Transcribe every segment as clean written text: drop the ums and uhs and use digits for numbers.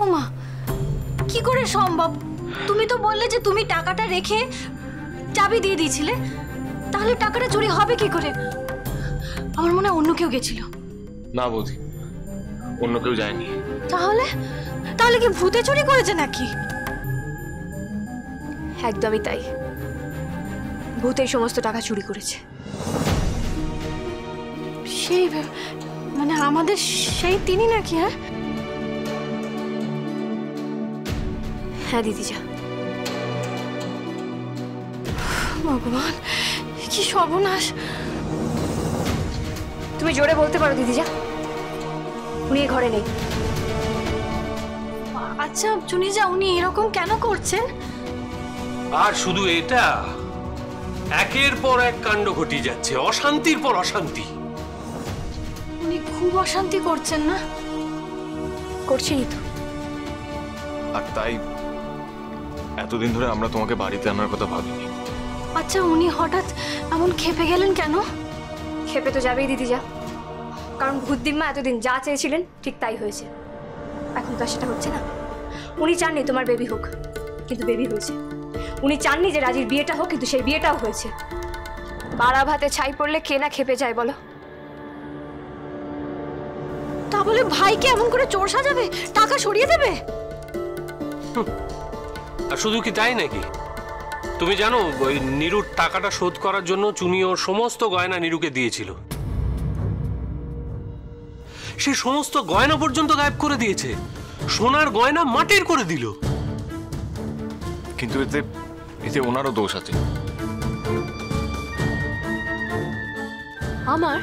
ওমা, কি করে সম্ভব? তুমি তো বললে যে তুমি টাকাটা রেখে চাবি দিয়ে দিয়েছিলে, তাহলে টাকাটা চুরি হবে কি করে? আমার মনে হয় অন্য কেউ গেছিল। না বৌদি, অন্য কেউ যায়নি। তাহলে তাহলে কি ভূতে চুরি করেছে নাকি? একদমই তাই, ভূতেই সমস্ত টাকা চুরি করেছে। সেই মানে আমাদের সেই তিনি নাকি? হ্যাঁ হ্যাঁ দিদি যা। ভগবান, কি সর্বনাশ! তুমি জোরে বলতে পারো দিদি যা, উনি ঘরে নেই। আচ্ছা চুনিজা, উনি এরকম কেন করছেন? আর শুধু এটা, একের পর এক কাণ্ড ঘটিয়ে যাচ্ছে, অশান্তির পর অশান্তি। উনি খুব অশান্তি করছেন না? করছেনই তো। আর তাই এতদিন ধরে আমরা তোমাকে বাড়িতে আনার কথা ভাবিনি। আচ্ছা উনি হঠাৎ এমন খেপে গেলেন কেন? খেপে তো যাবেই দিদি যা, কারণ ভূতদিম্মা এতদিন যা চেয়েছিলেন ঠিক তাই হয়েছে। এখন তো সেটা হচ্ছে না। উনি চাননি তোমার বেবি হোক, কিন্তু বেবি হয়েছে। উনি চাননি যে রাজির বিয়েটা হোক, কিন্তু সেই বিয়েটাও হয়েছে। বাড়া ভাতে ছাই পড়লে কে না খেপে যায় বলো? তা বলে ভাইকে এমন করে চোর সাজাবে, টাকা সরিয়ে দেবে? আর শুধু কি তাই নাকি? তুমি জানো ওই নীরুর টাকাটা শোধ করার জন্য চুনি ওর সমস্ত গয়না নীরুকে দিয়েছিল। সে সমস্ত গয়না পর্যন্ত গায়েব করে দিয়েছে, সোনার গয়না মাটির করে দিল। কিন্তু এতে এতে ওনারও দোষ আছে। আমার?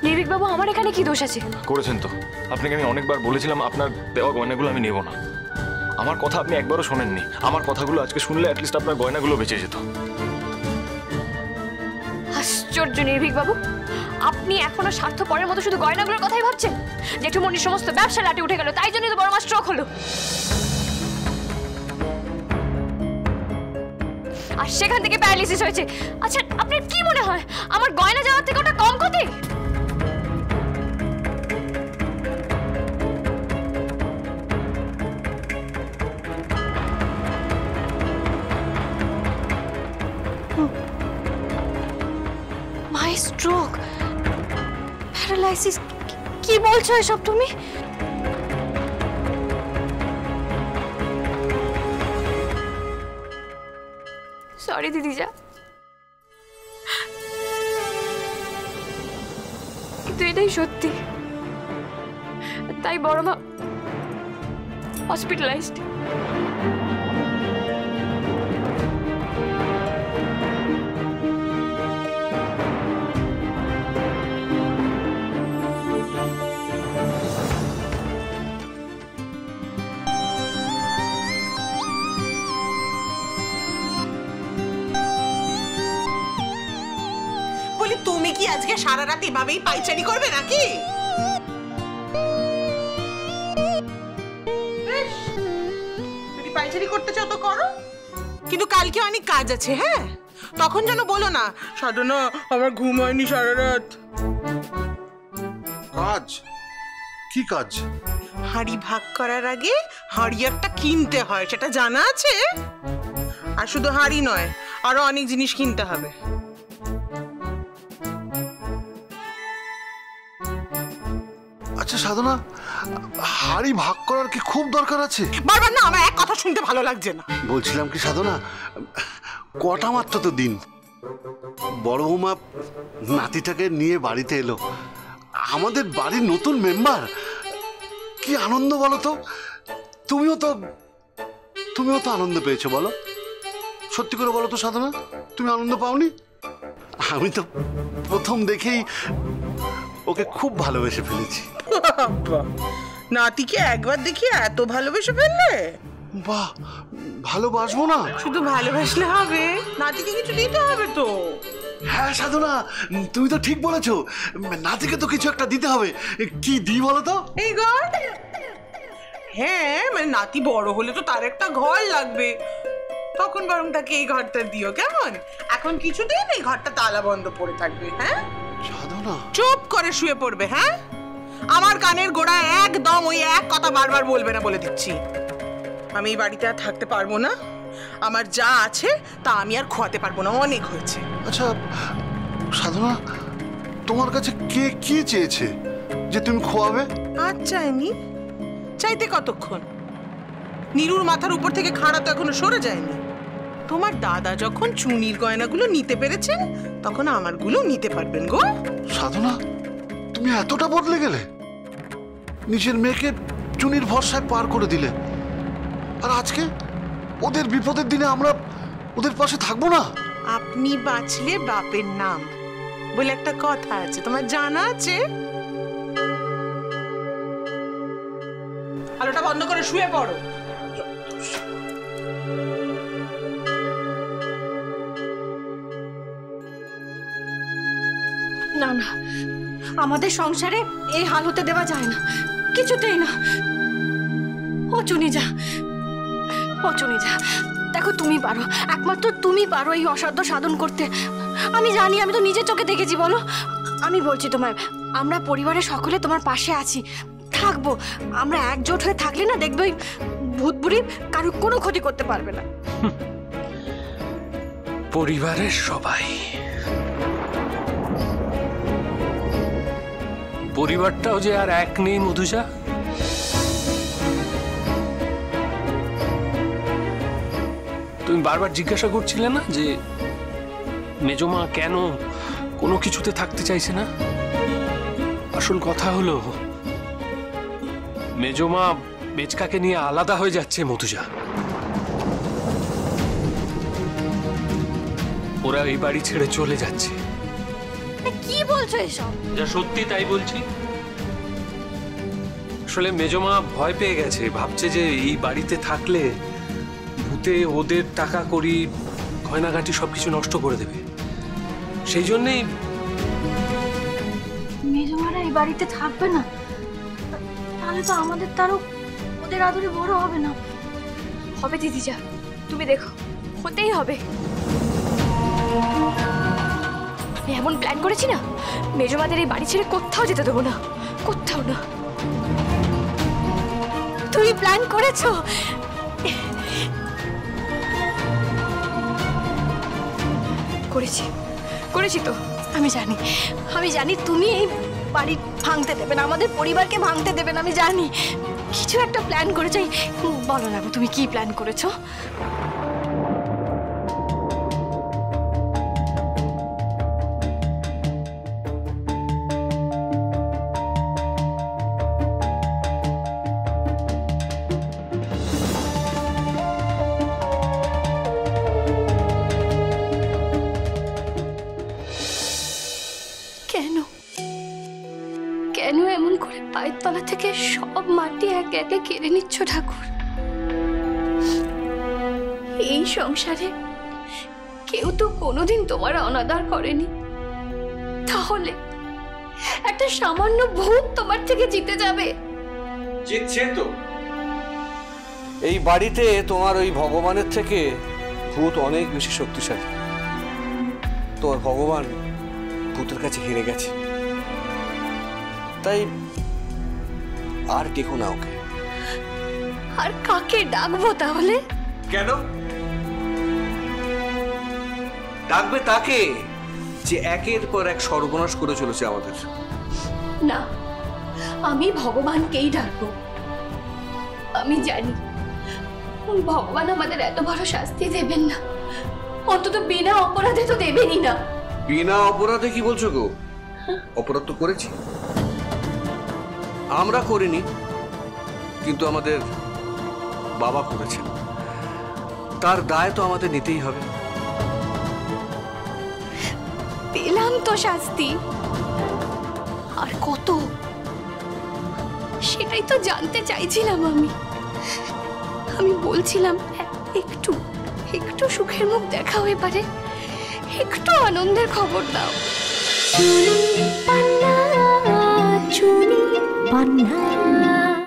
নির্ভীক বাবু, আমার এখানে কি দোষ আছে? করেছেন তো। আপনাকে আমি অনেকবার বলেছিলাম আপনার দেওয়া গয়নাগুলো আমি নেব না। আমার কথা আপনি একবারও শোনেননি। আমার কথাগুলো আজকে শুনলে অ্যাটলিস্ট আপনার গয়নাগুলো বেঁচে যেত। আশ্চর্য নির্ভীক বাবু, আপনি এখনো স্বার্থপরের মতো শুধু গয়নাগুলোর কথাই ভাবছেন। জেঠুমনির সমস্ত ব্যবসা লাটে উঠে গেল, তাই জন্যই তো বড় মা স্ট্রোক হলো। আর সেখান থেকে প্যারালিসিস হয়েছে। আচ্ছা আপনার কি মনে হয় আমার গয়না যাওয়ার থেকে ওটা কম ক্ষতি? মাই স্ট্রোক, প্যারালাইসিস, কি বলছো এসব তুমি? সরি দিদি যা, কিন্তু এটাই সত্যি। তাই বড় মা হসপিটালাইজড। তুমি কি আজকে সারা রাত এভাবেই পাইচারি করবে নাকি? তুমি পাইচারি করতে চাও তো করো, কিন্তু কালকে অনেক কাজ আছে। হ্যাঁ, তখন যেন বলো না সাধনা আমার ঘুম হয়নি সারা রাত। কাজ? কি কাজ? হাঁড়ি ভাগ করার আগে হাঁড়ি একটা কিনতে হয়, সেটা জানা আছে? আর শুধু হাঁড়ি নয়, আরো অনেক জিনিস কিনতে হবে। আচ্ছা সাধনা, হাড়ি ভাগ করার কি খুব দরকার আছে? বারবার না, আমার এক কথা শুনতে ভালো লাগছে না। বলছিলাম কি সাধনা, কটা মাত্র তো দিন, বড় বৌমা নাতিটাকে নিয়ে বাড়িতে এলো, আমাদের বাড়ির নতুন মেম্বার। কি আনন্দ বলো তো। তুমিও তো আনন্দ পেয়েছো বলো, সত্যি করে বলো তো সাধনা, তুমি আনন্দ পাওনি? আমি তো প্রথম দেখেই ওকে খুব ভালোবেসে ফেলেছি। নাতিকে একবার দেখিয়ে এত ভালোবেসে ফেললে? বাহ, ভালোবাসবো না? শুধু ভালোবাসলে হবে, নাতিকে কিছু দিতে হবে তো। হ্যাঁ সাধনা, তুমি তো ঠিক বলেছো, নাতিকে তো কিছু একটা দিতে হবে। কি দিই বলো তো? এই ঘর। হ্যাঁ, মানে নাতি বড় হলে তো তার একটা ঘর লাগবে, তখন বরং তাকে এই ঘরটা দিও, কেমন? এখন কিছুদিন এই ঘরটা তালা বন্ধ পড়ে থাকবে। হ্যাঁ সাধনা, চুপ করে শুয়ে পড়বে। হ্যাঁ, আমার কানের গোড়ায় একদম ওই এক কথা কথা বারবার বলবে না বলে দিচ্ছি। আমি এই বাড়িতে আর থাকতে পারবো না। আমার যা আছে তা আমি আর খোয়াতে পারবো না, অনেক হয়েছে। আচ্ছা সাধনা, তোমার কাছে কে কি চেয়েছে যে তুমি খোয়াবে? আর চাইনি, চাইতে কতক্ষণ? নীরুর মাথার উপর থেকে খাড়া তো এখনো সরে যায়নি। তোমার দাদা যখন চুনির গয়নাগুলো নিতে পেরেছেন তখন আমারগুলো নিতে পারবেন গো। সাধনা, তুমি এতটা বদলে গেলে? নিজের মেয়েকে চুনির ভরসায় পার করে দিলে, আর আজকে ওদের বিপদের দিনে আমরা ওদের পাশে থাকবো না? আপনি বাঁচলে বাপের নাম বলে একটা কথা আছে, তোমার জানা আছে? আলোটা বন্ধ করে শুয়ে পড়ো। না না, আমাদের সংসারে এই হাল হতে দেওয়া যায় না, কিছুতেই না। ও চুনি যা, ও চুনি যা, দেখো তুমি পারো, একমাত্র তুমি পারো এই অসাধ্য সাধন করতে। আমি জানি, আমি তো নিজের চোখে দেখেছি। বলো, আমি বলছি তোমায়, আমরা পরিবারের সকলে তোমার পাশে আছি, থাকবো। আমরা একজোট হয়ে থাকলে না, দেখবে ওই ভূত বুড়ি কারো কোনো ক্ষতি করতে পারবে না। পরিবারের সবাই, পরিবারটাও যে আর এক নেই মধুজা। তুমি বারবার জিজ্ঞাসা করছিলে না যে মেজমা কেন কোনো কিছুতে থাকতে চাইছে না? আসল কথা হলো মেজমা মেজকাকে নিয়ে আলাদা হয়ে যাচ্ছে মধুজা। ওরা এই বাড়ি ছেড়ে চলে যাচ্ছে। কি বলছো এসব? যা সত্যি তাই বলছি। আসলে মেজমা ভয় পেয়ে গেছে, ভাবছে যে এই বাড়িতে থাকলে ভূতে ওদের টাকা করি গয়নাগাটি সবকিছু নষ্ট করে দেবে। সেই জন্যেই মেজমারা এই বাড়িতে থাকবে না, তাহলে তো আমাদের তারও ওদের আদরে বড় হবে না। হবে দিদি যা, তুমি দেখো, হতেই হবে। আমি এমন প্ল্যান করেছি না, মেজমাদের এই বাড়ি ছেড়ে কোথাও যেতে দেবো না, কোথাও না। তুমি প্ল্যান করেছো? করেছি, করেছি তো। আমি জানি, আমি জানি তুমি এই বাড়ি ভাঙতে দেবে না, আমাদের পরিবারকে ভাঙতে দেবে না। আমি জানি কিছু একটা প্ল্যান করেছো। বলো না, তুমি কি প্ল্যান করেছো? কেন কেন এমন করে পায়ের তলা থেকে সব মাটি একে একে কেড়ে নিচ্ছ ঠাকুর? এই সংসারে কেউ তো কোনোদিন তোমার অনাদর করেনি, তাহলে একটা সামান্য ভূত তোমার থেকে জিতে যাবে? জিতছে তো। এই বাড়িতে তোমার ওই ভগবানের থেকে ভূত অনেক বেশি শক্তিশালী। তোমার ভগবান ভূতের কাছে হেরে গেছে, তাই আর ডেকো না ওকে। আর কাকে ডাকবো তাহলে? কেন ডাকবে? তাকে যে একের পর এক সর্বনাশ করে চলেছে আমাদের। না, আমি ভগবানকেই ডাকবো। আমি জানি ভগবান আমাদের এত বড় শাস্তি দেবেন না, অন্তত বিনা অপরাধে তো দেবেনই না। বিনা অপরাধে কি বলছো গো? অপরাধ তো করেছি আমরা, করিনি, কিন্তু আমাদের বাবা করেছেন, তার দায় তো আমাদের নিতেই হবে। পেলাম তো শাস্তি, আর কত সেটাই তো জানতে চাইছিলাম। আমি বলছিলাম একটু একটু সুখের মুখ দেখাও, এবারে একটু আনন্দের খবর দাও। চুনি পান্না